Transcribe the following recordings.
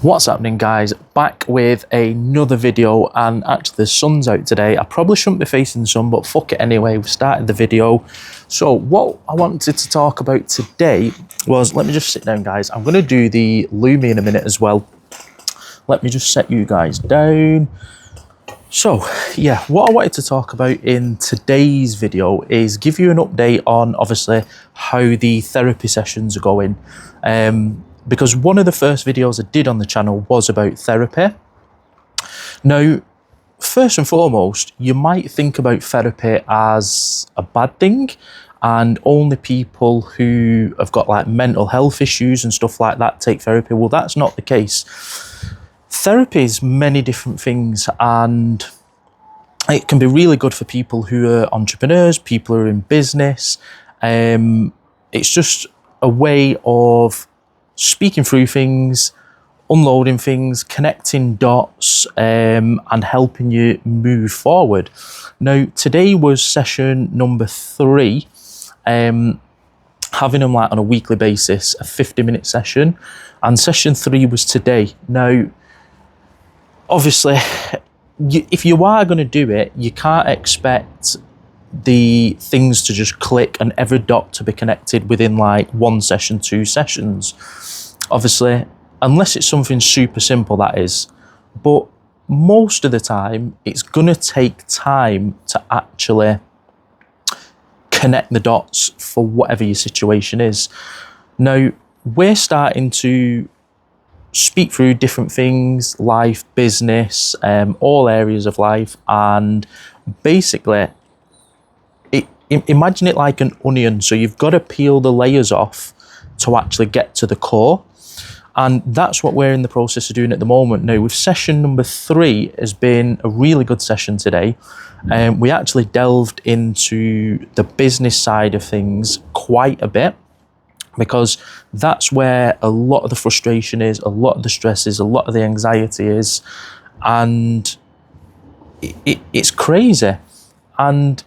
What's happening, guys? Back with another video, and actually the sun's out today. I probably shouldn't be facing the sun, but fuck it anyway, we've started the video. So what I wanted to talk about today was, let me just sit down, guys. I'm going to do the Lumi in a minute as well. Let me just set you guys down. So yeah, what I wanted to talk about in today's video is give you an update on obviously how the therapy sessions are going. Because one of the first videos I did on the channel was about therapy. Now, first and foremost, you might think about therapy as a bad thing, and only people who have got like mental health issues and stuff like that take therapy. Well, that's not the case. Therapy is many different things, and it can be really good for people who are entrepreneurs, people who are in business. It's just a way of speaking through things, unloading things, connecting dots, and helping you move forward. Now, today was session number 3, having them like on a weekly basis, a 50-minute session, and session 3 was today. Now, obviously, if you are going to do it, you can't expect the things to just click and every dot to be connected within like 1 session, 2 sessions. Obviously, unless it's something super simple, that is. But most of the time, it's going to take time to actually connect the dots for whatever your situation is. Now, we're starting to speak through different things, life, business, all areas of life, and basically, imagine it like an onion. So you've got to peel the layers off to actually get to the core. And that's what we're in the process of doing at the moment. Now, with session number 3 has been a really good session today. We actually delved into the business side of things quite a bit, because that's where a lot of the frustration is, a lot of the stress is, a lot of the anxiety is. And it's crazy. And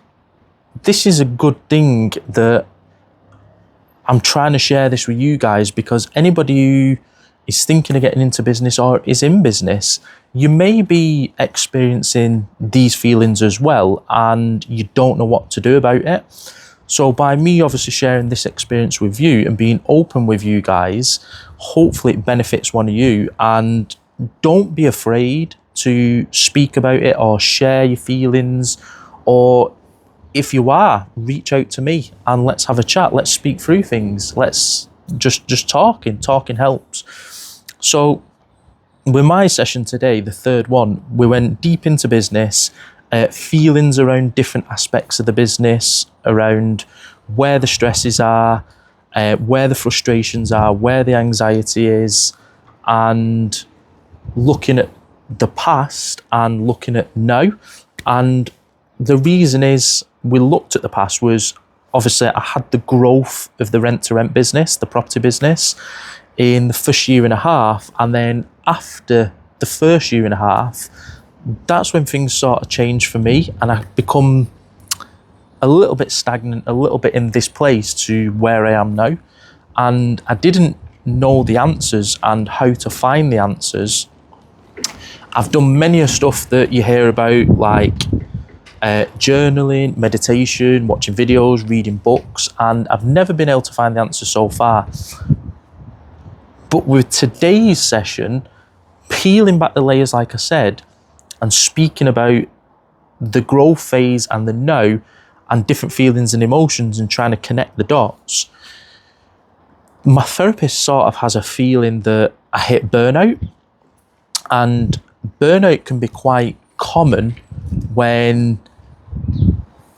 this is a good thing that I'm trying to share this with you guys, because anybody who is thinking of getting into business or is in business, you may be experiencing these feelings as well, and you don't know what to do about it. So by me obviously sharing this experience with you and being open with you guys, hopefully it benefits one of you. And don't be afraid to speak about it or share your feelings, or if you are, reach out to me and let's have a chat. Let's speak through things. Let's just talking helps. So with my session today, the 3rd one, we went deep into business, feelings around different aspects of the business, around where the stresses are, where the frustrations are, where the anxiety is, and looking at the past and looking at now. And the reason is, we looked at the past was, obviously I had the growth of the rent-to-rent business, the property business, in the first year and a half. And then after the first year and a half, that's when things sort of changed for me, and I've become a little bit stagnant, a little bit in this place to where I am now. And I didn't know the answers and how to find the answers. I've done many of stuff that you hear about, like journaling, meditation, watching videos, reading books, and I've never been able to find the answer so far. But with today's session, peeling back the layers, like I said, and speaking about the growth phase and the now, and different feelings and emotions, and trying to connect the dots, my therapist sort of has a feeling that I hit burnout. And burnout can be quite common when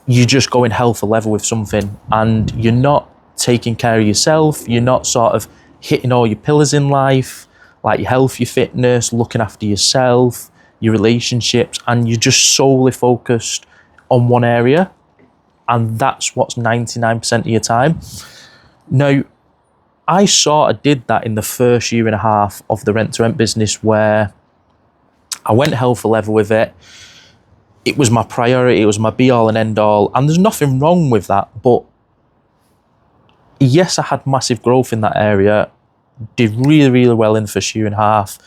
you just go in hell for leather with something and you're not taking care of yourself, you're not sort of hitting all your pillars in life, like your health, your fitness, looking after yourself, your relationships, and you're just solely focused on one area, and that's what's 99% of your time. Now, I sort of did that in the first year and a half of the rent-to-rent business, where I went hell for leather with it. It was my priority, it was my be-all and end-all, and there's nothing wrong with that. But yes, I had massive growth in that area, did really, really well in the first year and a half,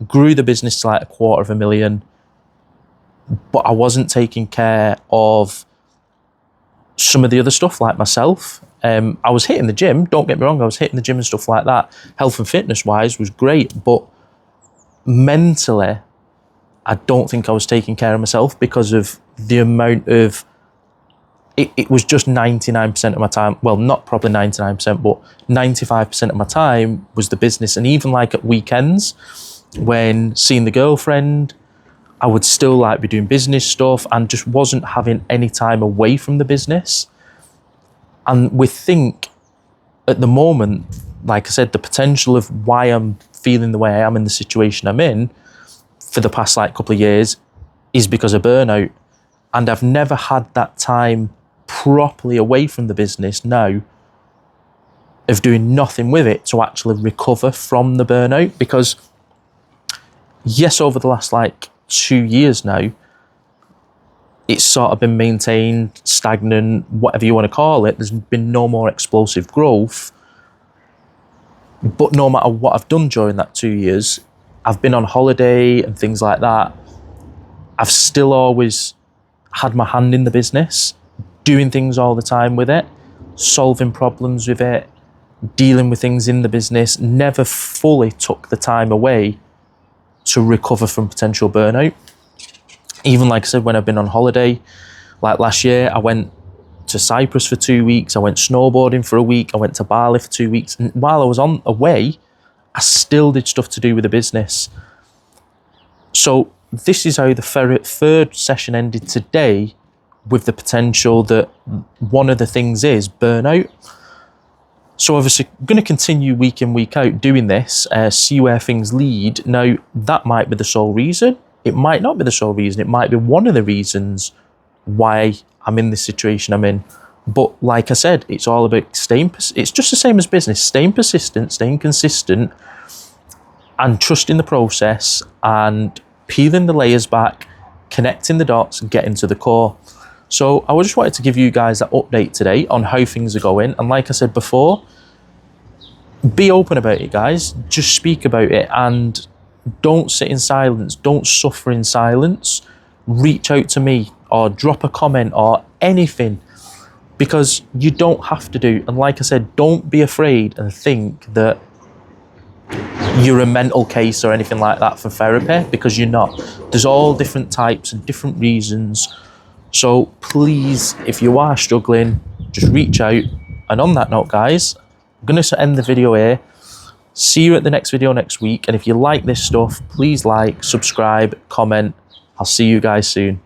grew the business to like $250,000, but I wasn't taking care of some of the other stuff like myself. I was hitting the gym, don't get me wrong, I was hitting the gym and stuff like that. Health and fitness wise was great, but mentally, I don't think I was taking care of myself because of the amount of, it was just 99% of my time, well, not probably 99%, but 95% of my time was the business. And even like at weekends, when seeing the girlfriend, I would still like be doing business stuff and just wasn't having any time away from the business. And we think at the moment, like I said, the potential of why I'm feeling the way I am in the situation I'm in for the past like couple of years is because of burnout. And I've never had that time properly away from the business now of doing nothing with it to actually recover from the burnout. Because yes, over the last like 2 years now, it's sort of been maintained, stagnant, whatever you want to call it. There's been no more explosive growth. But no matter what I've done during that 2 years, I've been on holiday and things like that, I've still always had my hand in the business, doing things all the time with it, solving problems with it, dealing with things in the business, never fully took the time away to recover from potential burnout. Even like I said, when I've been on holiday, like last year, I went to Cyprus for 2 weeks, I went snowboarding for a week, I went to Bali for 2 weeks, and while I was on away, I still did stuff to do with the business. So this is how the third session ended today, with the potential that one of the things is burnout. So obviously going to continue week in, week out doing this, see where things lead. Now, that might be the sole reason. It might not be the sole reason. It might be one of the reasons why I'm in this situation I'm in. But like I said, it's all about it's just the same as business, staying persistent, staying consistent, and trusting the process and peeling the layers back, connecting the dots and getting to the core. So I just wanted to give you guys that update today on how things are going. And like I said before, be open about it, guys. Just speak about it and don't sit in silence. Don't suffer in silence. Reach out to me or drop a comment or anything, because you don't have to do. And like I said, don't be afraid and think that you're a mental case or anything like that for therapy, because you're not. There's all different types and different reasons. So please, if you are struggling, just reach out. And on that note, guys, I'm going to end the video here. See you at the next video next week. And if you like this stuff, please like, subscribe, comment. I'll see you guys soon.